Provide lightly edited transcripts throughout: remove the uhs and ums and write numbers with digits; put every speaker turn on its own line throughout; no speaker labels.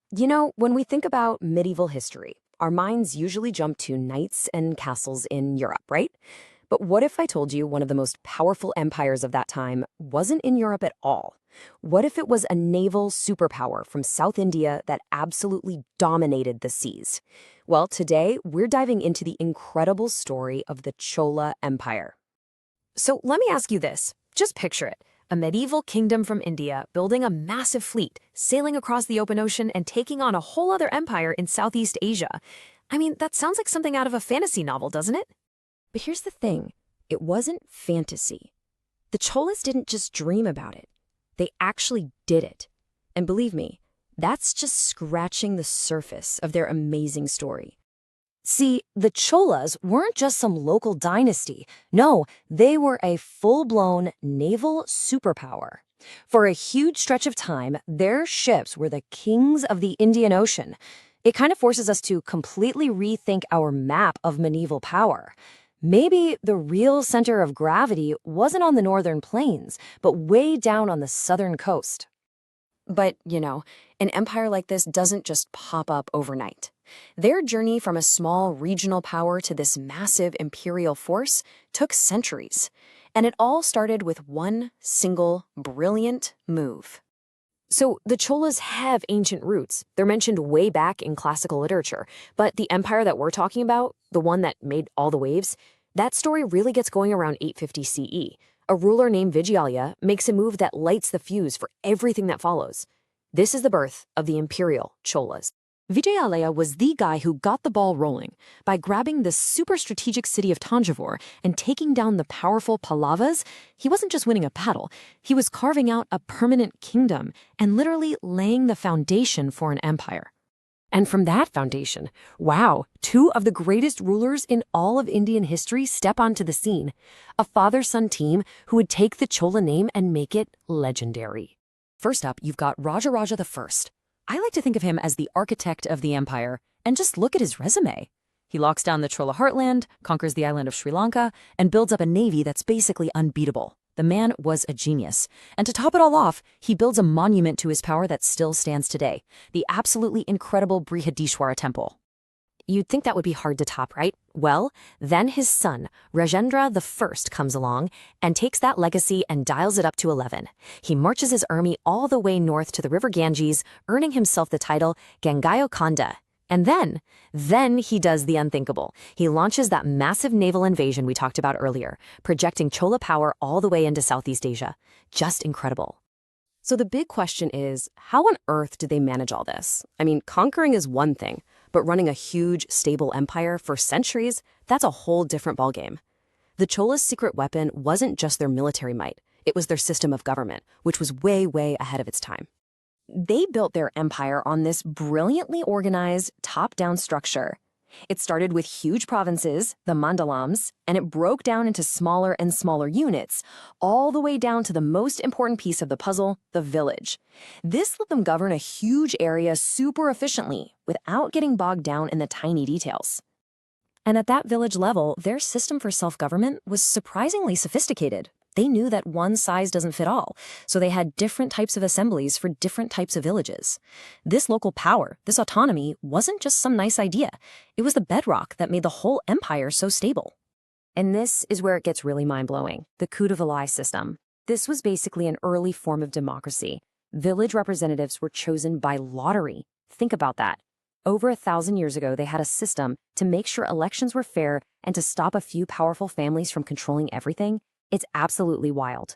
When we think about medieval history, our minds usually jump to knights and castles in Europe, right? But what if I told you one of the most powerful empires of that time wasn't in Europe at all? What if it was a naval superpower from South India that absolutely dominated the seas? Well, today we're diving into the incredible story of the Chola Empire. So let me ask you this. Just picture it. A medieval kingdom from India building a massive fleet, sailing across the open ocean and taking on a whole other empire in Southeast Asia. I mean, that sounds like something out of a fantasy novel, doesn't it? But here's the thing. It wasn't fantasy. The Cholas didn't just dream about it. They actually did it. And believe me, that's just scratching the surface of their amazing story. See, the Cholas weren't just some local dynasty. No, they were a full-blown naval superpower. For a huge stretch of time, their ships were the kings of the Indian Ocean. It kind of forces us to completely rethink our map of medieval power. Maybe the real center of gravity wasn't on the northern plains, but way down on the southern coast. But, an empire like this doesn't just pop up overnight. Their journey from a small regional power to this massive imperial force took centuries. And it all started with one single brilliant move. So the Cholas have ancient roots. They're mentioned way back in classical literature. But the empire that we're talking about, the one that made all the waves, that story really gets going around 850 CE. A ruler named Vijayalia makes a move that lights the fuse for everything that follows. This is the birth of the imperial Cholas. Vijayalia was the guy who got the ball rolling by grabbing the super strategic city of Tanjavur and taking down the powerful Pallavas. He wasn't just winning a battle, he was carving out a permanent kingdom and literally laying the foundation for an empire. And from that foundation, wow, two of the greatest rulers in all of Indian history step onto the scene. A father-son team who would take the Chola name and make it legendary. First up, you've got Rajaraja I. I like to think of him as the architect of the empire, and just look at his resume. He locks down the Chola heartland, conquers the island of Sri Lanka, and builds up a navy that's basically unbeatable. The man was a genius. And to top it all off, he builds a monument to his power that still stands today, the absolutely incredible Brihadeeswara temple. You'd think that would be hard to top, right? Well, then his son, Rajendra I, comes along and takes that legacy and dials it up to 11. He marches his army all the way north to the river Ganges, earning himself the title Gangayokonda. And then he does the unthinkable. He launches that massive naval invasion we talked about earlier, projecting Chola power all the way into Southeast Asia. Just incredible. So the big question is, how on earth did they manage all this? I mean, conquering is one thing, but running a huge, stable empire for centuries, that's a whole different ballgame. The Chola's secret weapon wasn't just their military might. It was their system of government, which was way, way ahead of its time. They built their empire on this brilliantly organized, top-down structure. It started with huge provinces, the mandalams, and it broke down into smaller and smaller units, all the way down to the most important piece of the puzzle, the village. This let them govern a huge area super efficiently, without getting bogged down in the tiny details. And at that village level, their system for self-government was surprisingly sophisticated. They knew that one size doesn't fit all, so they had different types of assemblies for different types of villages. This local power, this autonomy, wasn't just some nice idea. It was the bedrock that made the whole empire so stable. And this is where it gets really mind-blowing, the coup de villi system. This was basically an early form of democracy. Village representatives were chosen by lottery. Think about that. Over 1,000 years ago, they had a system to make sure elections were fair and to stop a few powerful families from controlling everything. It's absolutely wild.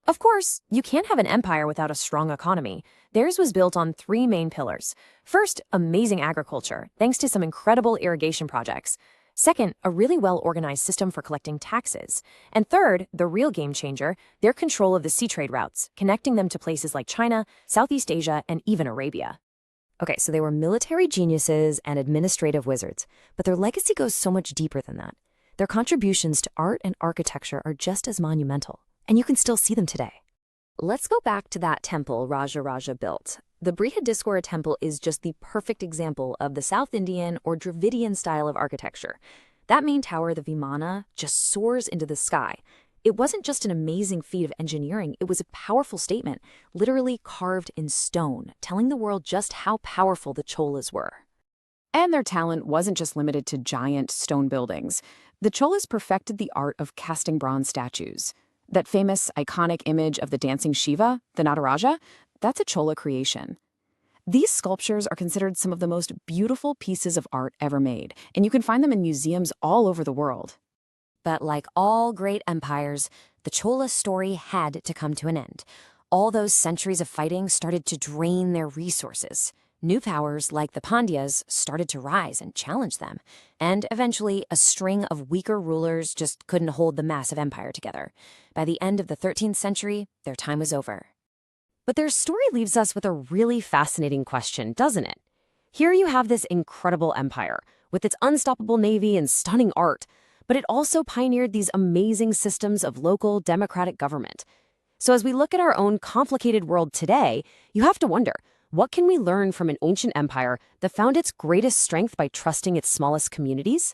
Of course, you can't have an empire without a strong economy. Theirs was built on three main pillars. First, amazing agriculture, thanks to some incredible irrigation projects. Second, a really well-organized system for collecting taxes. And third, the real game changer, their control of the sea trade routes, connecting them to places like China, Southeast Asia, and even Arabia. Okay, so they were military geniuses and administrative wizards, but their legacy goes so much deeper than that. Their contributions to art and architecture are just as monumental, and you can still see them today. Let's go back to that temple Rajaraja built. The Brihadeeswara temple is just the perfect example of the South Indian or Dravidian style of architecture. That main tower, the Vimana, just soars into the sky.
It wasn't just an amazing feat of engineering, it was a powerful statement, literally carved in stone, telling the world just how powerful the Cholas were.
And their talent wasn't just limited to giant stone buildings. The Cholas perfected the art of casting bronze statues. That famous, iconic image of the dancing Shiva, the Nataraja, that's a Chola creation. These sculptures are considered some of the most beautiful pieces of art ever made, and you can find them in museums all over the world. But like all great empires, the Chola story had to come to an end. All those centuries of fighting started to drain their resources. New powers like the Pandyas started to rise and challenge them, and eventually a string of weaker rulers just couldn't hold the massive empire together. By the end of the 13th century, their time was over. But their story leaves us with a really fascinating question, doesn't it? Here you have this incredible empire, with its unstoppable navy and stunning art, but it also pioneered these amazing systems of local democratic government. So as we look at our own complicated world today, you have to wonder, what can we learn from an ancient empire that found its greatest strength by trusting its smallest communities?